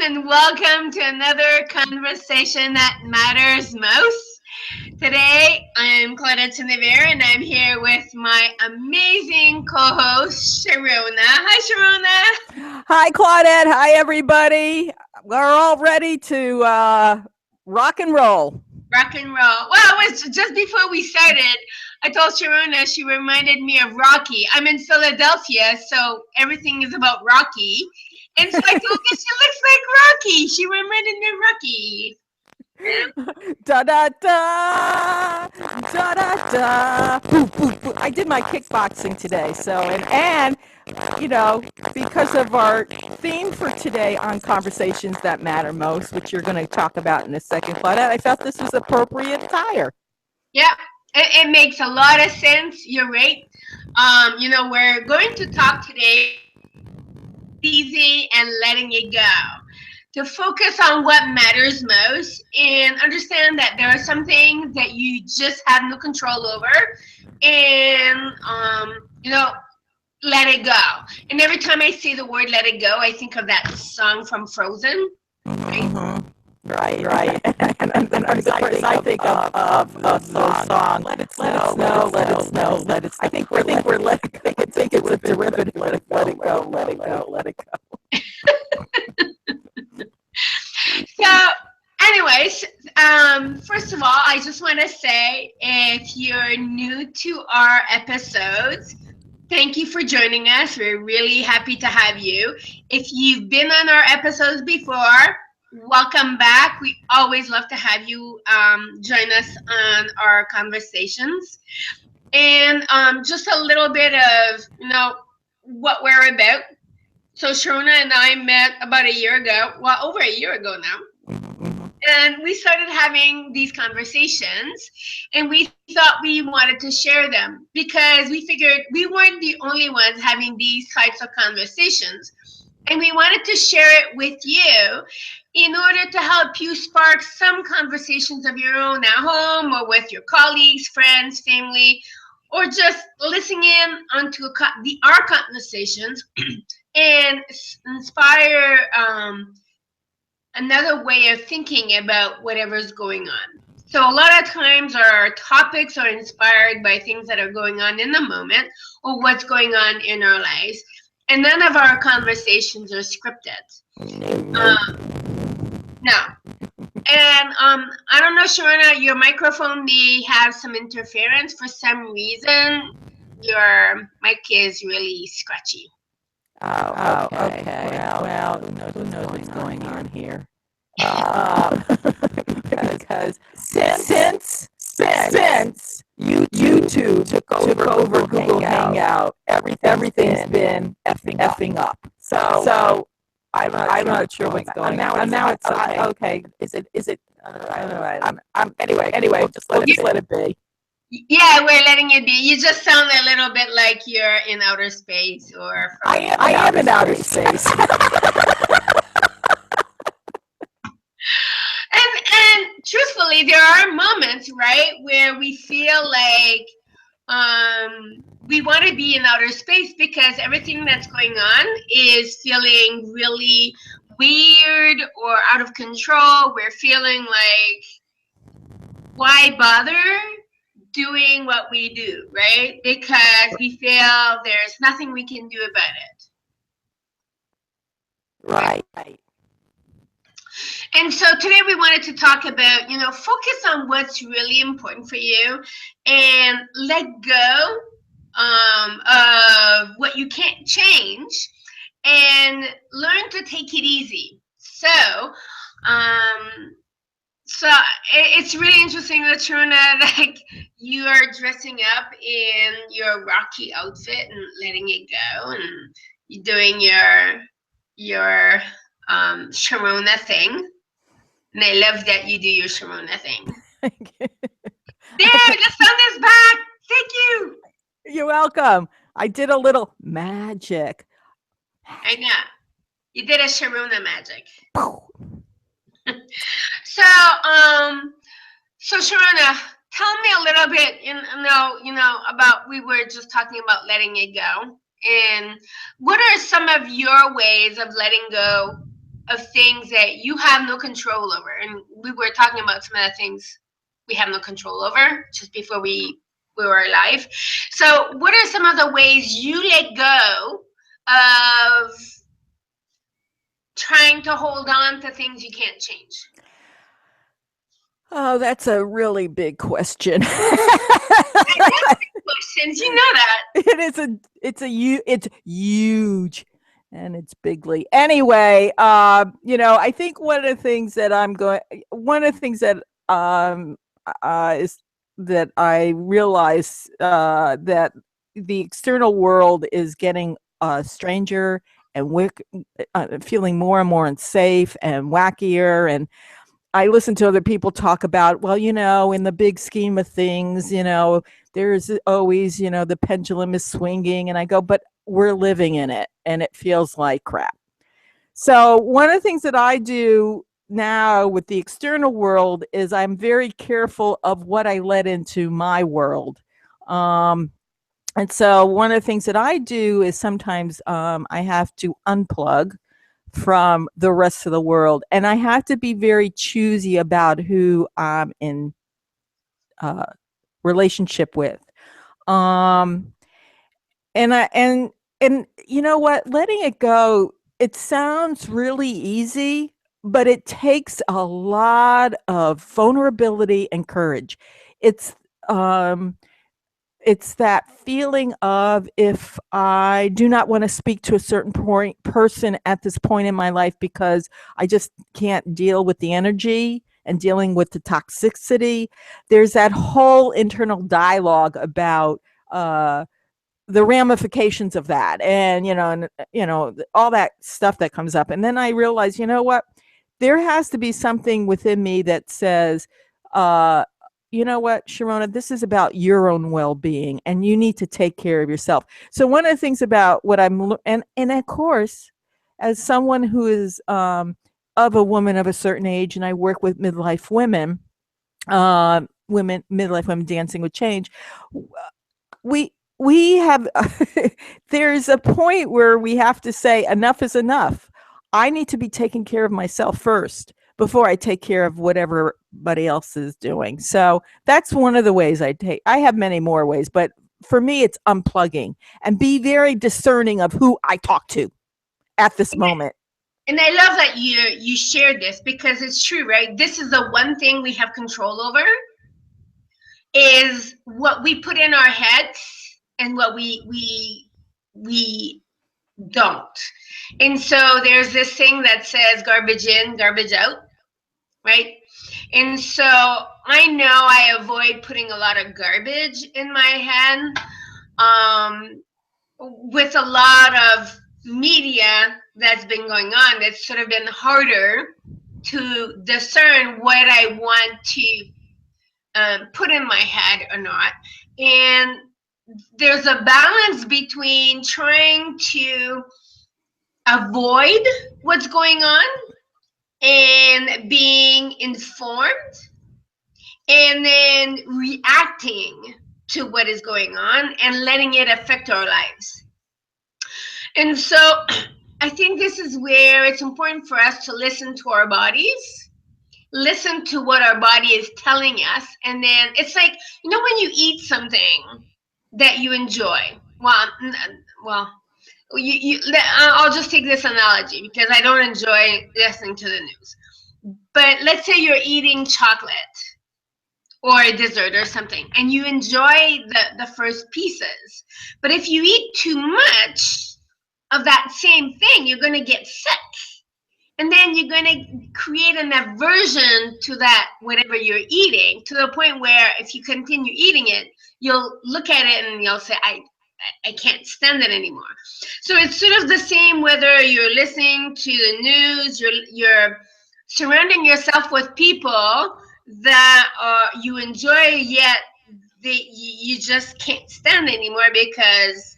and welcome to another conversation that matters most. Today, I'm Claudette Chenevert, and I'm here with my amazing co-host, Sharona. Hi, Sharona. Hi, Claudette. Hi, everybody. We're all ready to rock and roll. Rock and roll. Well, it was just before we started, I told Sharona she reminded me of Rocky. I'm in Philadelphia, so everything is about Rocky. And so I told her she looks like Rocky. She reminded me of Rocky. Da da da, da da da. Boo, boo, boo. I did my kickboxing today, so and you know, because of our theme for today on conversations that matter most, which you're going to talk about in a second, Claudette, I thought this was appropriate attire. Yeah, it makes a lot of sense. You're right. We're going to talk today easy and letting it go. To focus on what matters most and understand that there are some things that you just have no control over and let it go. And every time I say the word let it go, I think of that song from Frozen. Mm-hmm. Right. And then I think of the song "Let It Snow, Let It Snow, Let It." I think we're letting. I think it's a derivative. Let it go, let it go, let it go. So, anyways, first of all, I just want to say if you're new to our episodes, thank you for joining us. We're really happy to have you. If you've been on our episodes before, welcome back. We always love to have you join us on our conversations. And just a little bit of, what we're about. So Sharona and I met about a year ago, well, over a year ago now. And we started having these conversations, and we thought we wanted to share them because we figured we weren't the only ones having these types of conversations. And we wanted to share it with you in order to help you spark some conversations of your own at home or with your colleagues, friends, family, or just listening in onto our conversations and inspire another way of thinking about whatever's going on. So a lot of times our topics are inspired by things that are going on in the moment or what's going on in our lives. And none of our conversations are scripted. No. And I don't know, Sharona, your microphone may have some interference. For some reason, your mic is really scratchy. Oh, okay. Well, who knows what's going on here? Because since YouTube took over Google Hangout, everything's been effing up. So I'm not sure what's going on. Now it's okay. Is it? I don't know. Anyway. We'll just let it be. Yeah, we're letting it be. You just sound a little bit like you're in outer space, or I am in outer space. And truthfully, there are moments, right, where we feel like we want to be in outer space because everything that's going on is feeling really weird or out of control. We're feeling like, why bother doing what we do, right? Because we feel there's nothing we can do about it. Right. And so today we wanted to talk about, focus on what's really important for you and let go of what you can't change and learn to take it easy. So, it's really interesting that Sharona, like, you are dressing up in your Rocky outfit and letting it go, and you're doing your Sharona thing. And I love that you do your Sharona thing. There, the sun is back. Thank you. You're welcome. I did a little magic. I know. You did a Sharona magic. So, Sharona, tell me a little bit, about, we were just talking about letting it go. And what are some of your ways of letting go of things that you have no control over. And we were talking about some of the things we have no control over just before we were alive. So what are some of the ways you let go of trying to hold on to things you can't change? Oh, that's a really big question. I love big questions. You know that. It's huge and it's bigly. Anyway, I think one of the things that is that I realize that the external world is getting stranger and feeling more and more unsafe and wackier. And I listen to other people talk about, well, in the big scheme of things, there's always, the pendulum is swinging. And I go, but we're living in it and it feels like crap. So, one of the things that I do now with the external world is I'm very careful of what I let into my world. Um, and so, one of the things that I do is sometimes I have to unplug from the rest of the world. And I have to be very choosy about who I'm in uh, relationship with. Um, and you know what? Letting it go, it sounds really easy, but it takes a lot of vulnerability and courage. It's um it's that feeling of, if I do not want to speak to a certain person at this point in my life because I just can't deal with the energy and dealing with the toxicity, there's that whole internal dialogue about the ramifications of that, and all that stuff that comes up. And then I realize, you know what? There has to be something within me that says, uh, you know what, Sharona, this is about your own well-being, and you need to take care of yourself. So one of the things about what and of course, as someone who is of a woman of a certain age, and I work with midlife women, midlife women dancing with change, we have there's a point where we have to say enough is enough. I need to be taking care of myself first before I take care of what everybody else is doing. So that's one of the ways I have many more ways, but for me it's unplugging and be very discerning of who I talk to at this moment. And I love that you shared this, because it's true, right? This is the one thing we have control over, is what we put in our heads and what we don't. And so there's this thing that says garbage in, garbage out, right? And so I know I avoid putting a lot of garbage in my head. With a lot of media that's been going on, it's sort of been harder to discern what I want to put in my head or not. And there's a balance between trying to avoid what's going on and being informed, and then reacting to what is going on and letting it affect our lives. And so I think this is where it's important for us to listen to our bodies, listen to what our body is telling us. And then it's like, when you eat something that you enjoy, well, I'll just take this analogy because I don't enjoy listening to the news. But let's say you're eating chocolate or a dessert or something, and you enjoy the first pieces. But if you eat too much of that same thing, you're going to get sick. And then you're going to create an aversion to that, whatever you're eating, to the point where if you continue eating it, you'll look at it and you'll say, I can't stand it anymore. So it's sort of the same whether you're listening to the news, you're surrounding yourself with people that you enjoy, yet you just can't stand anymore because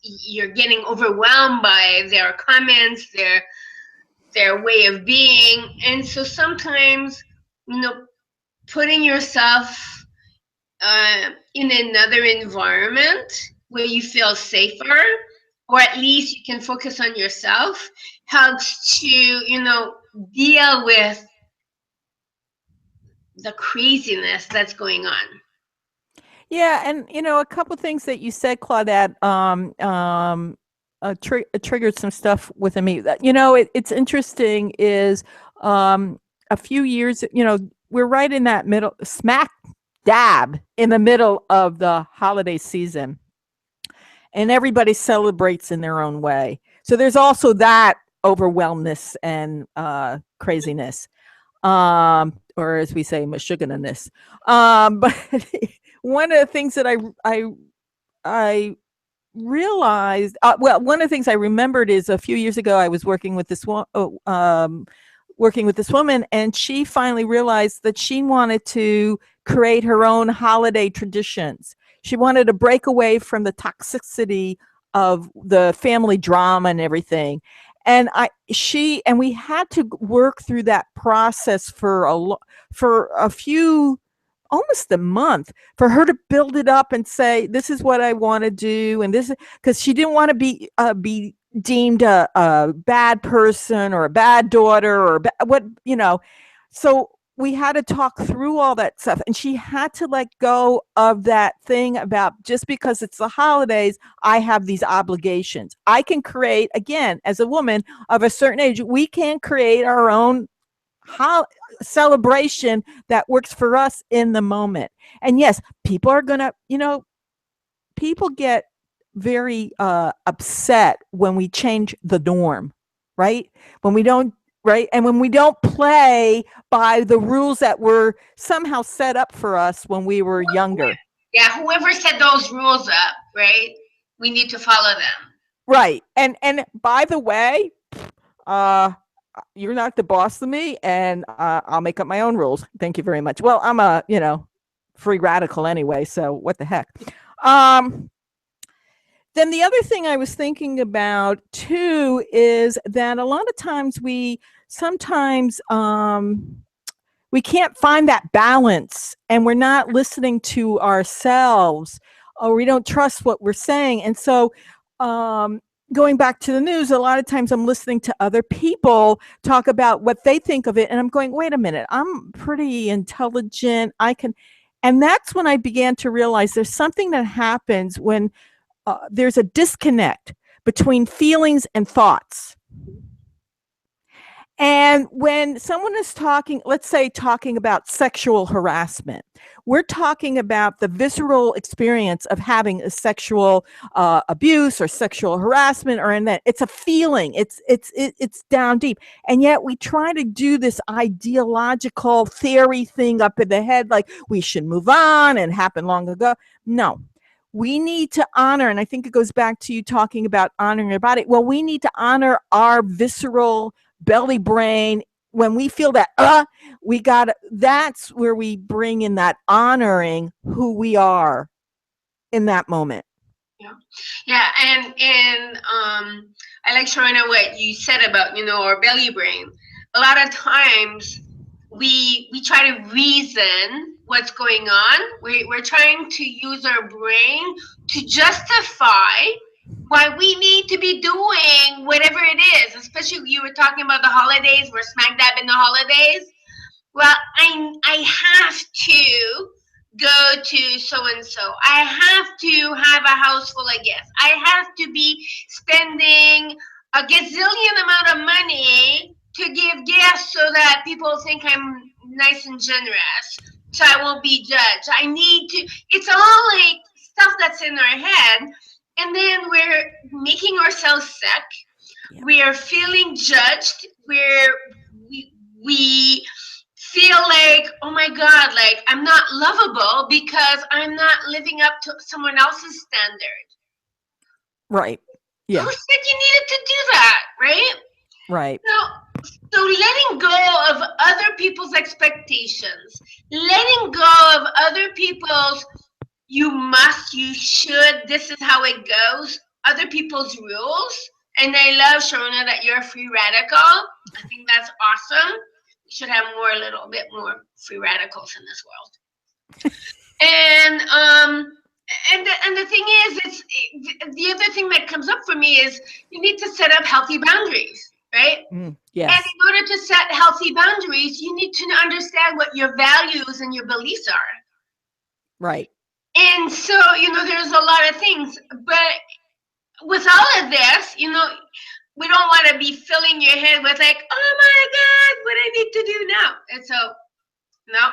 you're getting overwhelmed by their comments, their way of being. And so sometimes, putting yourself in another environment where you feel safer or at least you can focus on yourself, helps to, deal with the craziness that's going on. Yeah, and a couple things that you said, Claudette, triggered some stuff within me. It's interesting. Is a few years, we're right in that middle, smack dab in the middle of the holiday season, and everybody celebrates in their own way. So there's also that overwhelmness and craziness, or as we say, mashuganess. But one of the things that I realized, well, one of the things I remembered is a few years ago I was working with this woman, and she finally realized that she wanted to create her own holiday traditions. She wanted to break away from the toxicity of the family drama and everything. And we had to work through that process for a few, almost a month, for her to build it up and say, this is what I want to do. And this, because she didn't want to be deemed a bad person or a bad daughter or so we had to talk through all that stuff, and she had to let go of that thing about, just because it's the holidays, I have these obligations. I can create, again, as a woman of a certain age, we can create our own celebration that works for us in the moment. And yes, people are gonna, people get very upset when we change the norm, right? When we don't, right? And when we don't play by the rules that were somehow set up for us when we were younger. Yeah, whoever set those rules up, right? We need to follow them. Right. And by the way, uh you're not the boss of me, and I'll make up my own rules. Thank you very much. Well, I'm a, free radical anyway, so what the heck. Um then the other thing I was thinking about too is that a lot of times sometimes we can't find that balance, and we're not listening to ourselves, or we don't trust what we're saying. And so um going back to the news, a lot of times I'm listening to other people talk about what they think of it, and I'm going, wait a minute, I'm pretty intelligent, I can. And that's when I began to realize there's something that happens when there's a disconnect between feelings and thoughts. And when someone is talking, let's say talking about sexual harassment, we're talking about the visceral experience of having a sexual abuse or sexual harassment, or in that it's a feeling, it's down deep. And yet we try to do this ideological theory thing up in the head, like we should move on and happened long ago. No, we need to honor, and I think it goes back to you talking about honoring your body. Well, we need to honor our visceral belly brain. When we feel that that's where we bring in that honoring who we are in that moment. Yeah, yeah, and I like, Sharona, what you said about, our belly brain. A lot of times we try to reason what's going on. We're trying to use our brain to justify why we need to be doing whatever it is. Especially, you were talking about the holidays. We're smack dab in the holidays. Well, I have to go to so and so. I have to have a house full of guests. I have to be spending a gazillion amount of money to give gifts so that people think I'm nice and generous, so I won't be judged. I need to. It's all like stuff that's in our head, and then we're making ourselves sick. Yeah. We are feeling judged. We feel like, oh my God, like I'm not lovable because I'm not living up to someone else's standard. Right. Yeah. Who said you needed to do that, right? Right. So letting go of other people's expectations, letting go of other people's you must, you should, this is how it goes, other people's rules. And I love, Sharona, that you're a free radical. I think that's awesome. We should have a little bit more free radicals in this world. And And the thing is, the other thing that comes up for me is you need to set up healthy boundaries, right? And Yes. in order to set healthy boundaries, you need to understand what your values and your beliefs are. Right. And so, there's a lot of things, but with all of this, we don't want to be filling your head with like, oh my God, what I need to do now. And so, no,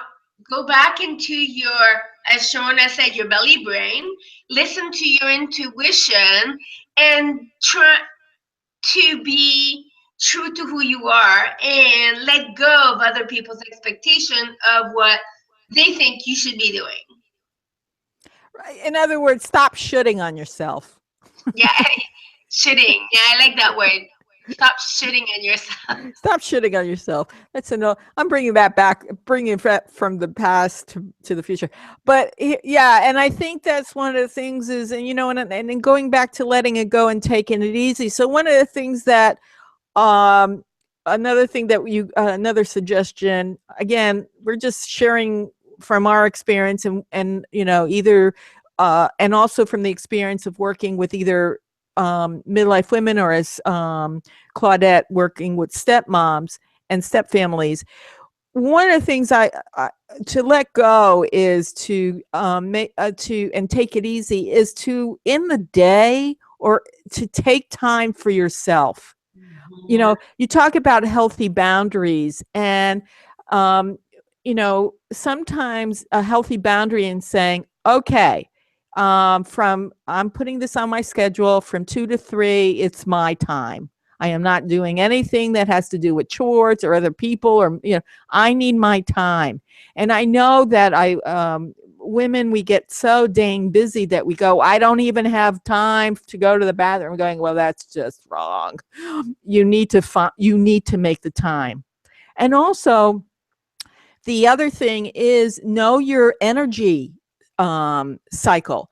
go back into your, as Sharona said, your belly brain, listen to your intuition, and try to be true to who you are and let go of other people's expectation of what they think you should be doing. In other words, stop shitting on yourself. Yeah, shitting. Yeah, I like that word. Stop shitting on yourself. Stop shitting on yourself. That's a no. I'm bringing that back, bringing that from the past to the future. But yeah, and I think that's one of the things is, and and going back to letting it go and taking it easy. So one of the things that, um, another thing that another suggestion. Again, we're just sharing from our experience, and either, and also from the experience of working with either midlife women, or as Claudette, working with stepmoms and stepfamilies. One of the things I to let go is to make to and take it easy is to, in the day, or to take time for yourself. You talk about healthy boundaries, and um, sometimes a healthy boundary in saying, okay, from I'm putting this on my schedule from 2 to 3, it's my time. I am not doing anything that has to do with chores or other people, or I need my time. And I know that women, we get so dang busy that we go, I don't even have time to go to the bathroom. I'm going, well, that's just wrong. You need to make the time. And also, the other thing is, know your energy cycle.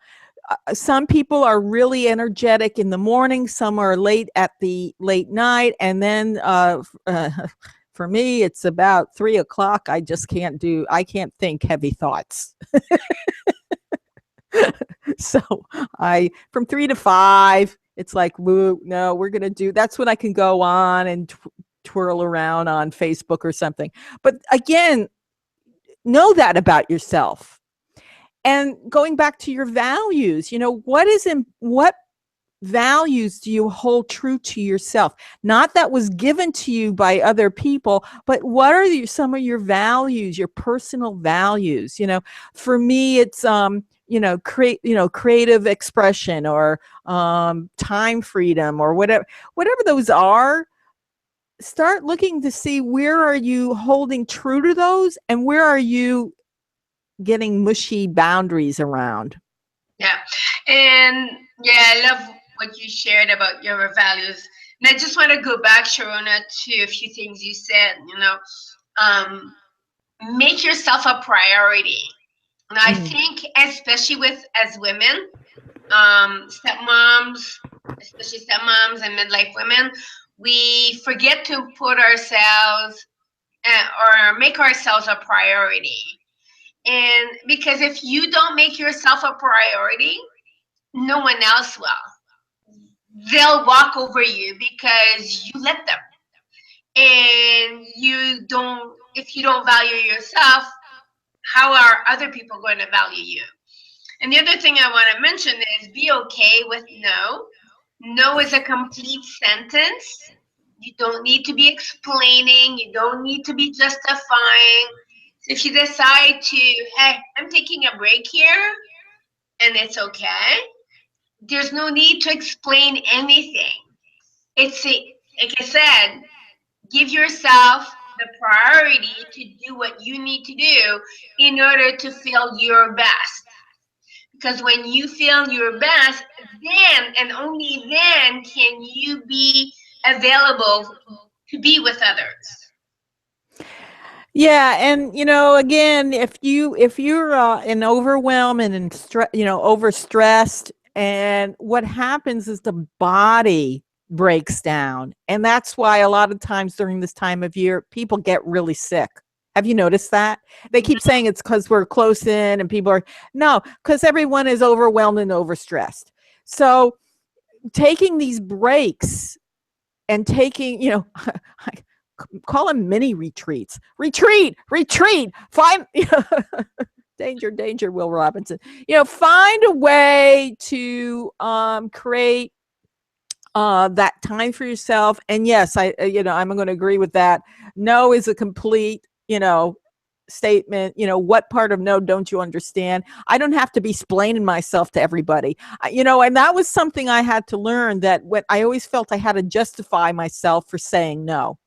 Some people are really energetic in the morning, some are late at the late night, and then for me, it's about 3 o'clock. I can't think heavy thoughts. So from 3 to 5, it's like, woo, no, we're going to do, that's when I can go on and twirl around on Facebook or something. But again, know that about yourself. And going back to your values, what values do you hold true to yourself? Not that was given to you by other people, but what are some of your values, your personal values? For me, it's creative expression, or time freedom, or whatever those are. Start looking to see, where are you holding true to those, and where are you getting mushy boundaries around. Yeah. And yeah, I love what you shared about your values. And I just want to go back, Sharona, to a few things you said. Um, make yourself a priority. And I think, especially with as women, stepmoms, especially stepmoms and midlife women, we forget to put ourselves or make ourselves a priority. And because if you don't make yourself a priority, no one else will. They'll walk over you because you let them. And if you don't value yourself, how are other people going to value you? And the other thing I want to mention is, be okay with no. No is a complete sentence. You don't need to be explaining. You don't need to be justifying. So if you decide to, hey, I'm taking a break here, and it's okay, there's no need to explain anything. Like I said, give yourself the priority to do what you need to do in order to feel your best. Because when you feel your best, then and only then can you be available to be with others. Yeah, and again, if you're in overwhelm and in overstressed, and what happens is the body breaks down, and that's why a lot of times during this time of year, people get really sick. Have you noticed that? They keep saying it's because we're close in and people are, no, because everyone is overwhelmed and overstressed. So taking these breaks and taking, I call them mini retreats. Retreat. Find danger, Will Robinson. Find a way to create that time for yourself. And yes, I'm going to agree with that. No is a complete, statement. What part of no don't you understand? I don't have to be explaining myself to everybody. And that was something I had to learn, that when I always felt I had to justify myself for saying no.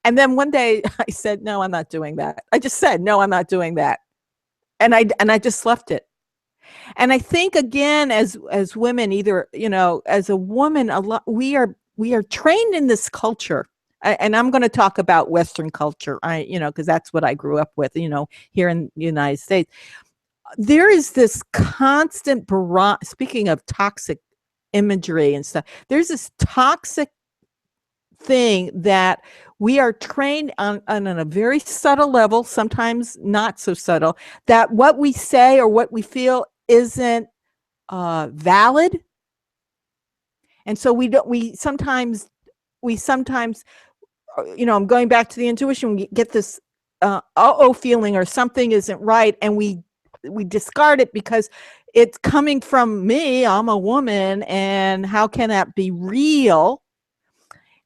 And then one day I said, no, I'm not doing that. I just said, no, I'm not doing that. And I just left it. And I think, again, as women, either, as a woman, a lot, we are trained in this culture. And I'm going to talk about Western culture, because that's what I grew up with, here in the United States. There is this constant speaking of toxic imagery and stuff, there's this toxic thing that we are trained on a very subtle level, sometimes not so subtle, that what we say or what we feel isn't valid. And so we sometimes I'm going back to the intuition, we get this feeling, or something isn't right, and we discard it because it's coming from me, I'm a woman, and how can that be real?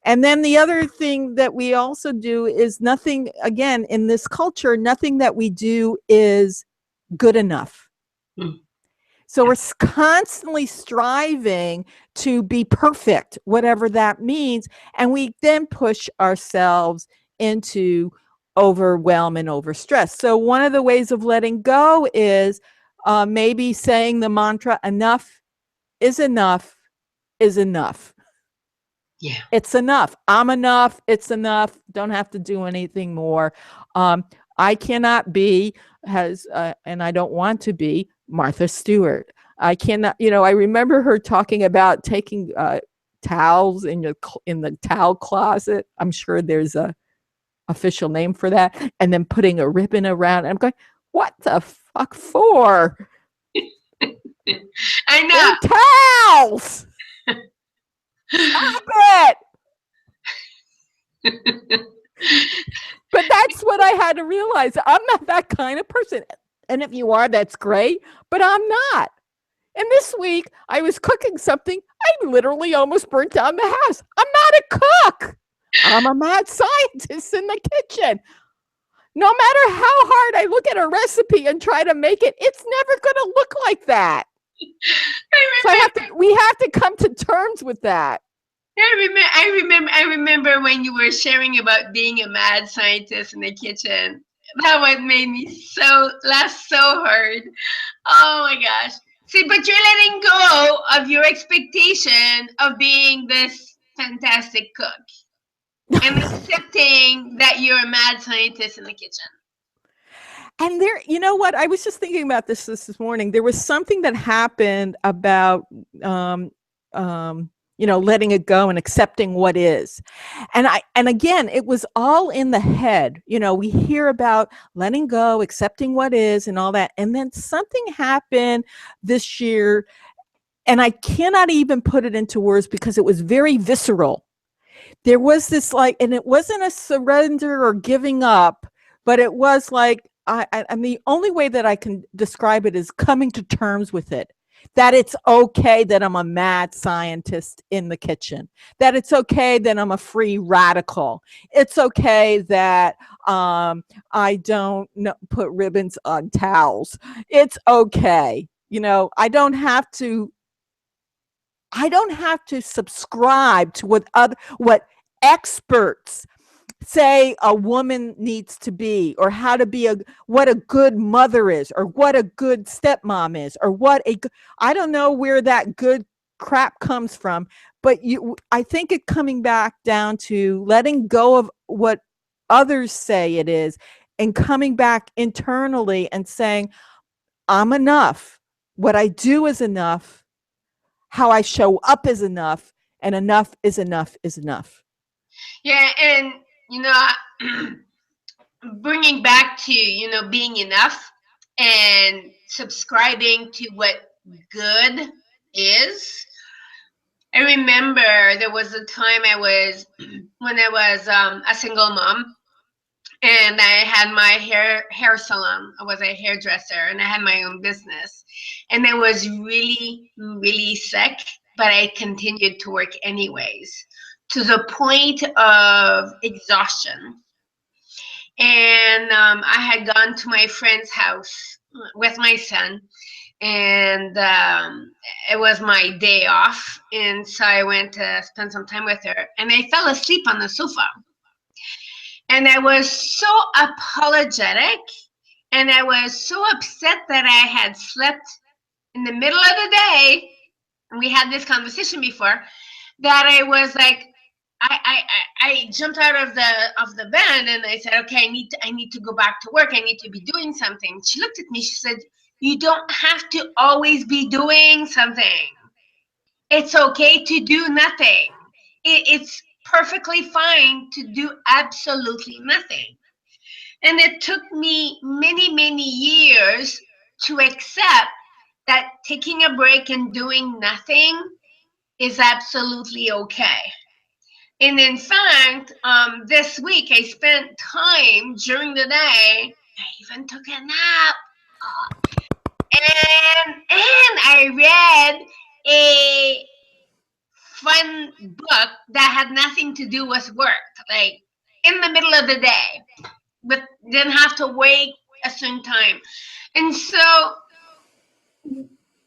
And then the other thing that we also do is nothing, again, in this culture, nothing that we do is good enough. So we're constantly striving to be perfect, whatever that means. And we then push ourselves into overwhelm and overstress. So one of the ways of letting go is maybe saying the mantra, enough is enough is enough. Yeah. It's enough. I'm enough. It's enough. Don't have to do anything more. I cannot be, and I don't want to be, Martha Stewart. I cannot, I remember her talking about taking towels in the towel closet. I'm sure there's a official name for that. And then putting a ribbon around. And I'm going, what the fuck for? I know. They're towels. Stop it. But that's what I had to realize. I'm not that kind of person. And if you are, that's great. But I'm not. And this week, I was cooking something. I literally almost burnt down the house. I'm not a cook. I'm a mad scientist in the kitchen. No matter how hard I look at a recipe and try to make it, it's never going to look like that. So we have to come to terms with that. I remember when you were sharing about being a mad scientist in the kitchen. That what made me laugh so hard. Oh my gosh. See, but you're letting go of your expectation of being this fantastic cook and accepting that you're a mad scientist in the kitchen. And there, you know what? I was just thinking about this morning. There was something that happened about, letting it go and accepting what is. And again, it was all in the head. We hear about letting go, accepting what is and all that. And then something happened this year, and I cannot even put it into words because it was very visceral. There was this and it wasn't a surrender or giving up, but it was like, and the only way that I can describe it is coming to terms with it. That it's okay that I'm a mad scientist in the kitchen. That it's okay that I'm a free radical. It's okay that I don't put ribbons on towels. It's okay. I don't have to subscribe to what experts say a woman needs to be, or how to be what a good mother is, or what a good stepmom is, or I don't know where that good crap comes from, but I think it coming back down to letting go of what others say it is and coming back internally and saying, I'm enough. What I do is enough. How I show up is enough, and enough is enough is enough. Yeah, and bringing back to, being enough and subscribing to what good is. I remember there was a time when I was a single mom, and I had my hair salon. I was a hairdresser, and I had my own business. And I was really, really sick, but I continued to work anyways, to the point of exhaustion. And I had gone to my friend's house with my son, and it was my day off, and so I went to spend some time with her, and I fell asleep on the sofa. And I was so apologetic, and I was so upset that I had slept in the middle of the day. And we had this conversation before, that I was like, I jumped out of the bed, and I said, okay, I need to go back to work. I need to be doing something. She looked at me. She said, you don't have to always be doing something. It's okay to do nothing. It's perfectly fine to do absolutely nothing. And it took me many, many years to accept that taking a break and doing nothing is absolutely okay. And in fact, this week I spent time during the day. I even took a nap, and I read a fun book that had nothing to do with work, like in the middle of the day, but didn't have to wait a certain time. And so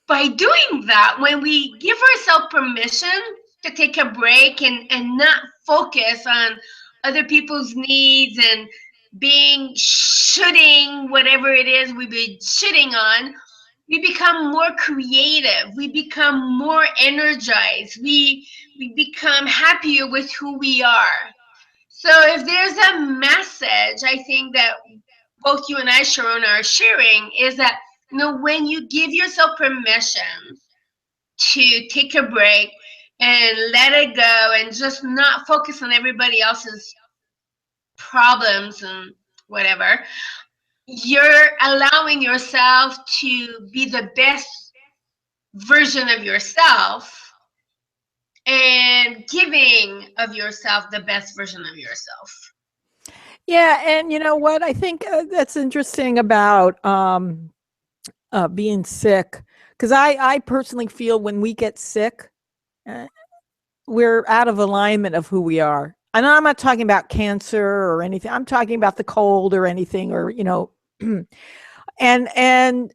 by doing that, when we give ourselves permission to take a break and not focus on other people's needs and being shooting whatever it is we've been shitting on, we become more creative. We become more energized. We become happier with who we are. So if there's a message, I think that both you and I, Sharona, are sharing is that, when you give yourself permission to take a break and let it go and just not focus on everybody else's problems and whatever, you're allowing yourself to be the best version of yourself and giving of yourself the best version of yourself. Yeah, and you know what? I think that's interesting about being sick, because I personally feel when we get sick, uh, we're out of alignment of who we are. And I'm not talking about cancer or anything. I'm talking about the cold or anything, or and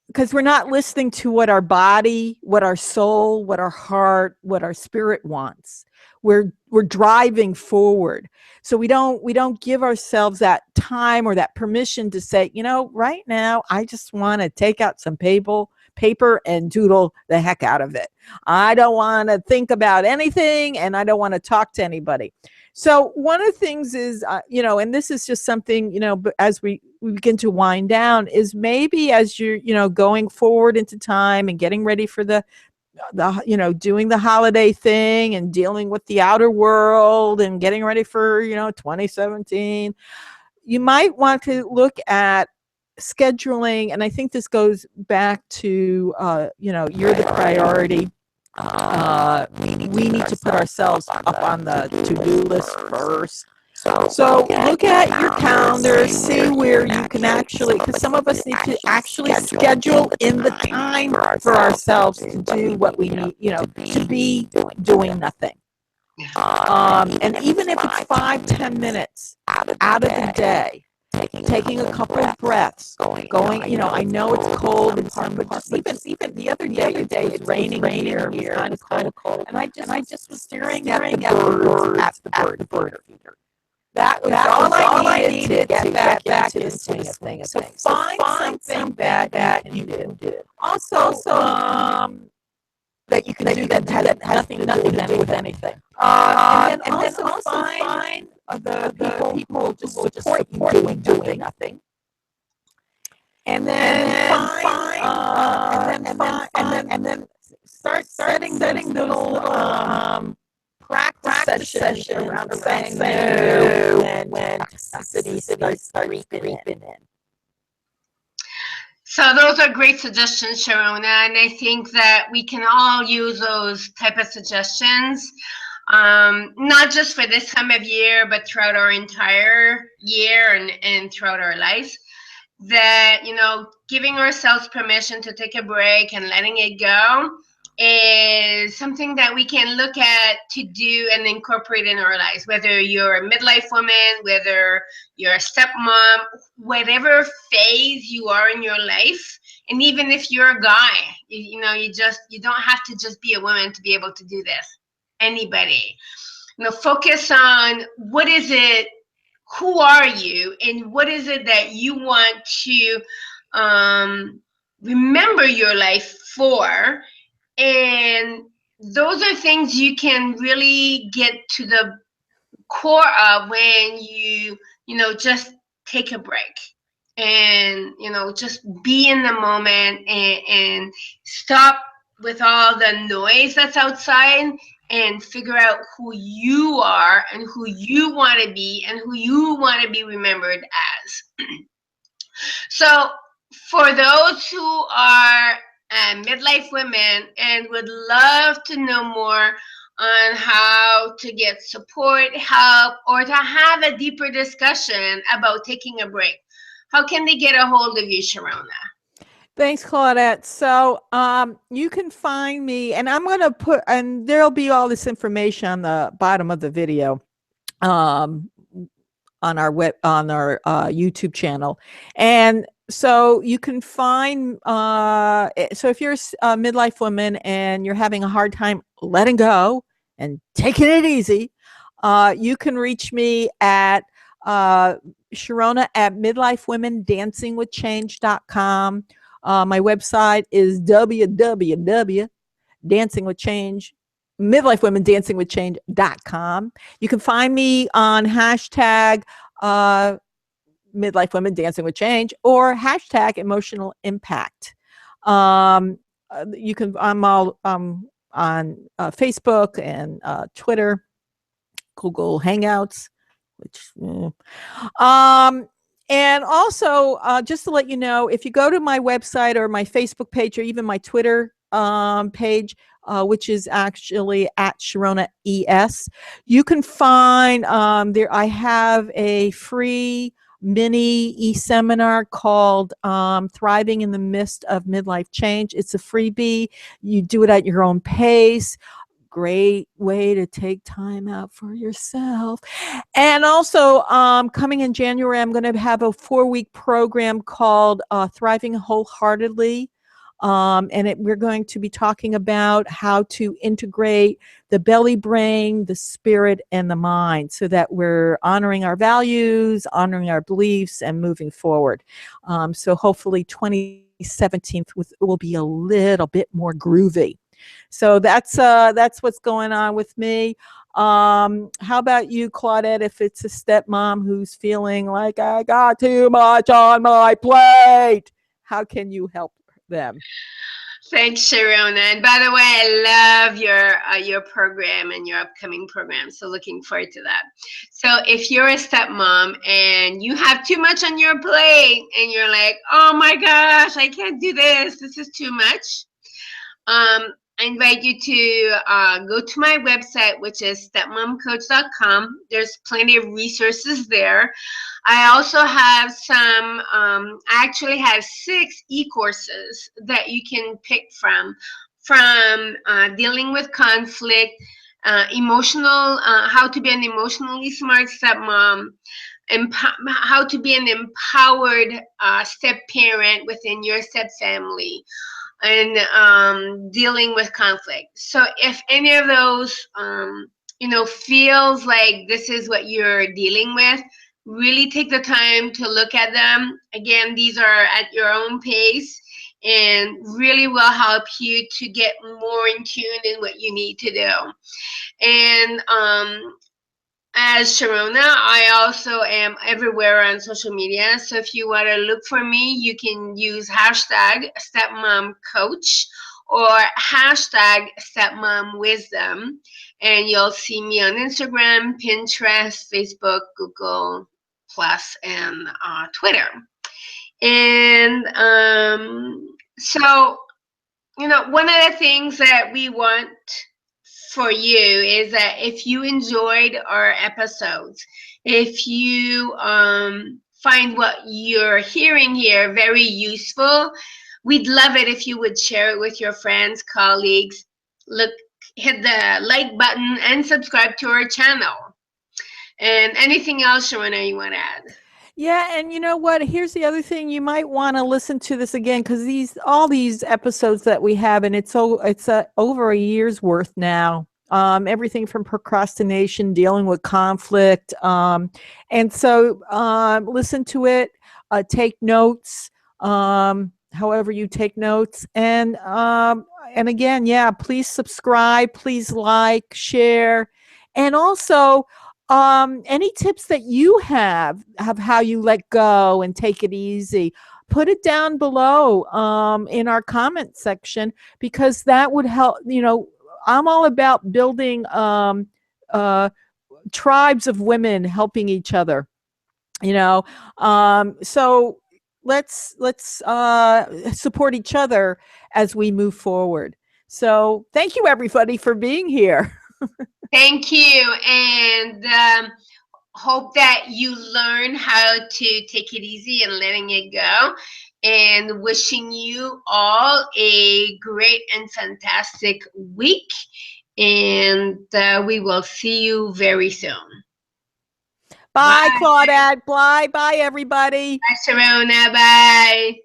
because we're not listening to what our body, what our soul, what our heart, what our spirit wants. We're driving forward. So we don't give ourselves that time or that permission to say, right now I just want to take out some paper and doodle the heck out of it. I don't want to think about anything, and I don't want to talk to anybody. So one of the things is, and this is just something, as we begin to wind down, is maybe as you're, going forward into time and getting ready for the doing the holiday thing and dealing with the outer world and getting ready for, 2017, you might want to look at scheduling. And I think this goes back to, you're the priority. We need to put ourselves up on the to-do list first. So look at your calendar, see where you can actually, because some of us need to actually schedule in the time for ourselves to do what we need, to be doing nothing. And even if it's 5-10 minutes out of the day, taking a couple of breaths, going, I know it's cold and sun, but just even the other day, it was raining here, it was kind of cold, and I just was staring at the bird feeder. That was all I needed to get back into the swing of things. So find something that you can do. Also, that you can do that has nothing to do with anything. And then also find the people to support you doing nothing. And then start setting little practice session around saying no when toxicity starts creeping in. So those are great suggestions, Sharona, and I think that we can all use those type of suggestions, not just for this time of year, but throughout our entire year and throughout our lives. That, giving ourselves permission to take a break and letting it go is something that we can look at to do and incorporate in our lives, whether you're a midlife woman, whether you're a stepmom, whatever phase you are in your life. And even if you're a guy, you don't have to just be a woman to be able to do this. Anybody, focus on what is it, who are you, and what is it that you want to remember your life for. And those are things you can really get to the core of when just take a break and, just be in the moment and stop with all the noise that's outside and figure out who you are and who you want to be and who you want to be remembered as. So, for those who are midlife women and would love to know more on how to get support, help, or to have a deeper discussion about taking a break, how can they get a hold of you, Sharona? Thanks, Claudette. So you can find me, and I'm going to put, and there'll be all this information on the bottom of the video. On our YouTube channel. And so you can find, so if you're a midlife woman and you're having a hard time letting go and taking it easy, you can reach me at Sharona at midlifewomendancingwithchange.com. My website is midlifewomendancingwithchange.com. You can find me on hashtag midlife women dancing with change or hashtag emotional impact. You can, I'm all on Facebook and Twitter, Google Hangouts, which and also just to let you know, if you go to my website or my Facebook page or even my Twitter page, which is actually at Sharona ES, you can find there. I have a free mini e-seminar called Thriving in the Midst of Midlife Change. It's a freebie. You do it at your own pace. Great way to take time out for yourself. And also coming in January, I'm going to have a 4-week program called Thriving Wholeheartedly. And we're going to be talking about how to integrate the belly brain, the spirit, and the mind so that we're honoring our values, honoring our beliefs, and moving forward. So hopefully 2017 will be a little bit more groovy. So that's what's going on with me. How about you, Claudette, if it's a stepmom who's feeling like I got too much on my plate? How can you help them? Thanks, Sharona. And by the way, I love your program and your upcoming program. So looking forward to that. So if you're a stepmom and you have too much on your plate and you're like, oh my gosh, I can't do this. This is too much. I invite you to go to my website, which is stepmomcoach.com. There's plenty of resources there. I also have I actually have 6 e-courses that you can pick from dealing with conflict, how to be an emotionally smart stepmom, how to be an empowered step parent within your step family, and dealing with conflict. So if any of those feels like this is what you're dealing with, really take the time to look at them. Again, these are at your own pace and really will help you to get more in tune in what you need to do. And as Sharona, I also am everywhere on social media. So if you want to look for me, you can use hashtag stepmomcoach or hashtag stepmomwisdom. and you'll see me on Instagram, Pinterest, Facebook, Google Plus, and Twitter. And so, one of the things that we want for you is that if you enjoyed our episodes, if you find what you're hearing here very useful, we'd love it if you would share it with your friends, colleagues. Look, hit the like button and subscribe to our channel. And anything else, Sharona, you want to add? Yeah, and you know what? Here's the other thing. You might want to listen to this again because all these episodes that we have, and it's over a year's worth now. Everything from procrastination, dealing with conflict, and so listen to it. Take notes. However you take notes, and again, yeah, please subscribe, please like, share, and also any tips that you have how you let go and take it easy, put it down below in our comment section, because that would help. I'm all about building uh, tribes of women helping each other, so let's support each other as we move forward. So thank you everybody for being here. Thank you. And hope that you learn how to take it easy and letting it go. And wishing you all a great and fantastic week. And we will see you very soon. Bye, Bye. Claudette. Bye, everybody. Bye, Sharona. Bye.